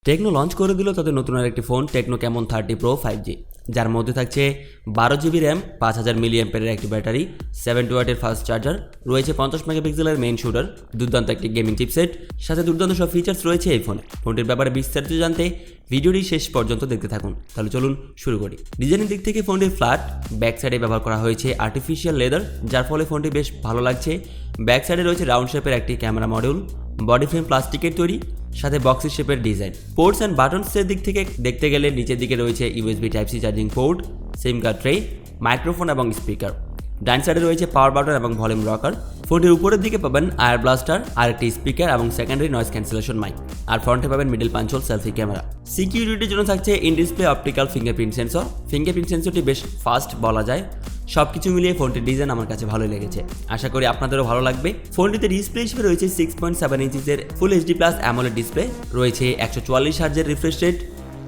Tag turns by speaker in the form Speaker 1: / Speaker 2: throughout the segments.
Speaker 1: Techno launch করে দিল তাদের নতুন আরেকটি phone techno Camon 30 pro 5G, যার মধ্যে থাকছে 12GB র্যাম, 5000 মিলিঅ্যাম্পিয়ারের একটি ব্যাটারি, 70 ওয়াটের ফাস্ট চার্জার, রয়েছে 50 মেগাপিক্সেলের মেইন শুটার, দুর্দান্ত একটি গেমিং চিপসেট, সাথে দুর্দান্ত সব ফিচার্স রয়েছে এই ফোনে। ফোনটির ব্যাপারে বিস্তারিত জানতে ভিডিওটি শেষ পর্যন্ত দেখতে থাকুন। তাহলে চলুন শুরু করি। ডিজাইনের দিক থেকে ফোনটির ফ্ল্যাট ব্যাক সাইডে ব্যবহার করা হয়েছে আর্টিফিশিয়াল লেদার, যার ফলে ফোনটি বেশ ভালো লাগছে। ব্যাক সাইডে রয়েছে রাউন্ড শেপের একটি ক্যামেরা মডিউল, বডি ফ্রেম প্লাস্টিকের তৈরি, সাথে বক্সি শেপের ডিজাইন। পোর্টস অ্যান্ড বাটনসের দিক থেকে দেখতে গেলে নিচের দিকে রয়েছে USB type C charging port, SIM card tray, microphone এবং স্পিকার। ডান সাইডে রয়েছে পাওয়ার বাটন এবং ভলিউম রকার। ফোনটির উপরের দিকে পাবেন আয়ার ব্লাস্টার, আরেকটি স্পিকার এবং সেকেন্ডারি নয়েজ ক্যান্সেলেশন মাইক। আর ফ্রন্টে পাবেন মিডল পাঞ্চল সেলফি ক্যামেরা। সিকিউরিটির জন্য থাকছে in display optical fingerprint sensor. Fingerprint সেন্সরটি বেশ ফাস্ট বলা যায়। সবকিছু মিলিয়ে ফোনটির ডিজাইন আমার কাছে ভালোই লেগেছে, আশা করি আপনাদেরও ভালো লাগবে। ফোনটিতে ডিসপ্লে হিসেবে রয়েছে 6.7 ইঞ্চিসের full HD plus AMOLED display, রয়েছে 144 হার্জের রিফ্রেশ রেট,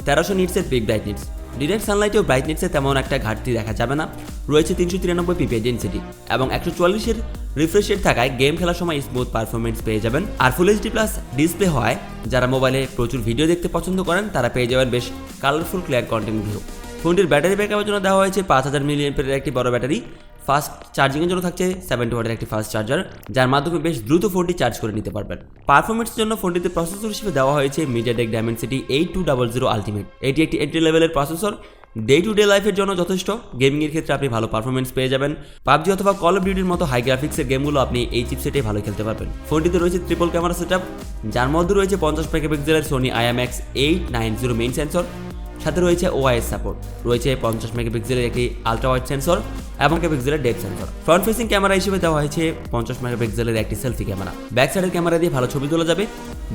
Speaker 1: 1300 নিটসের পিক ব্রাইটনেস। ডিরেক্ট সানলাইটেও ব্রাইটনেসে তেমন একটা ঘাটতি দেখা যাবে না। রয়েছে 393 পিপিআই ডেনসিটি এবং 144-এর রিফ্রেশ রেট থাকায় গেম খেলার সময় স্মুথ পারফরমেন্স পেয়ে যাবেন। আর ফুল এইচডি প্লাস ডিসপ্লে হয় যারা মোবাইলে প্রচুর ভিডিও দেখতে পছন্দ করেন তারা পেয়ে যাবেন বেশ কালারফুল ক্লিয়ার কন্টেন্ট ভিউ। ফোনটির ব্যাটারি ব্যাকআপের জন্য দেওয়া হয়েছে 5000 মিলিঅ্যাম্পিয়ারের একটি বড় ব্যাটারি। ফাস্ট চার্জিংয়ের জন্য থাকছে 70 ওয়াটের একটি ফাস্ট চার্জার, যার মাধ্যমে বেশ দ্রুত ফোনটি চার্জ করে নিতে পারবেন। পারফরমেন্সের জন্য ফোনটিতে প্রসেসর হিসেবে দেওয়া হয়েছে মিডিয়াটেক ডাইমেনসিটি 8200 আলটিমেট। এটি একটি এন্ট্রি লেভেলের প্রসেসর। ডে টু ডে লাইফের জন্য যথেষ্ট। গেমিংয়ের ক্ষেত্রে আপনি ভালো পারফরমেন্স পেয়ে যাবেন। পাবজি অথবা কল অফ ডিউটির মতো হাই গ্রাফিক্সের গেমগুলো আপনি এই চিপসেটে ভালো খেলতে পারবেন। ফোনটিতে রয়েছে ট্রিপল ক্যামেরা সেটআপ, যার মধ্যে রয়েছে 50 মেগাপিক্সেলের সোনি IMX 890 মেইন সেন্সর, সাথে রয়েছে ওআইএস সাপোর্ট, রয়েছে 50 মেগাপিক্সেলের একটি আলট্রা ওয়াইড সেন্সর এবং মেগাপিক্সেলের depth sensor. Front facing camera হিসেবে দেওয়া হয়েছে 50 মেগাপিক্সেলের একটি সেলফি ক্যামেরা। ব্যাক সাইডের ক্যামেরা দিয়ে ভালো ছবি তোলা যাবে।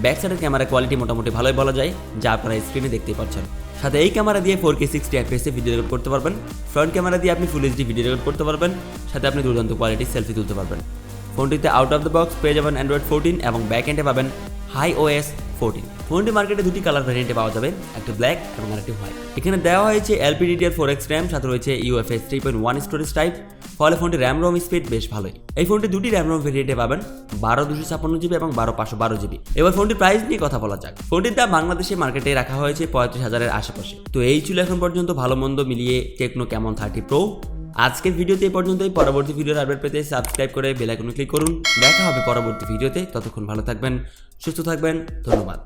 Speaker 1: ব্যাক সাইডের ক্যামেরা কোয়ালিটি মোটামুটি ভালোই বলা যায়, যা আপনারা স্ক্রিনে দেখতেই পাচ্ছেন। সাথে এই ক্যামেরা দিয়ে 4K 60 fps ভিডিও রেকর্ড করতে পারবেন। ফ্রন্ট ক্যামেরা দিয়ে আপনি ফুল এইচডি ভিডিও রেকর্ড করতে পারবেন, সাথে আপনি দুর্দান্ত কোয়ালিটির সেলফি তুলতে পারবেন। ফোনটিতে আউট অফ দ্য বক্স পেয়ে যাবেন অ্যান্ড্রয়েড 14 এবং ব্যাক এন্ডে পাবেন iOS 14। ফোনটি মার্কেটে দুটি কালার ভ্যারিয়েন্টে পাওয়া যাবে, একটি ব্ল্যাক এবং আরেকটি হোয়াইট। এখানে দেওয়া হয়েছে LPDDR4X র্যাম, সাথে রয়েছে UFS 3.1 স্টোরেজ টাইপ, ফলে ফোনটি র্যাম রোম স্পিড বেশ ভালোই। এই ফোনটি দুটি র্যাম রোম ভ্যারিয়েন্টে পাবেন, 12256GB এবং 12512GB। এবার ফোনটির প্রাইস নিয়ে কথা বলা যাক। ফোনটির দাম বাংলাদেশে মার্কেটে রাখা হয়েছে 35,000-এর আশেপাশে। তো এই ছিল এখন পর্যন্ত ভালো মন্দ মিলিয়ে টেকনো ক্যামন 30 প্রো। আজকের ভিডিওতে এই পর্যন্তই। পরবর্তী ভিডিওর আপডেট পেতে সাবস্ক্রাইব করে বেল আইকনে ক্লিক করুন। দেখা হবে পরবর্তী ভিডিওতে। ততক্ষণ ভালো থাকবেন, সুস্থ থাকবেন। ধন্যবাদ।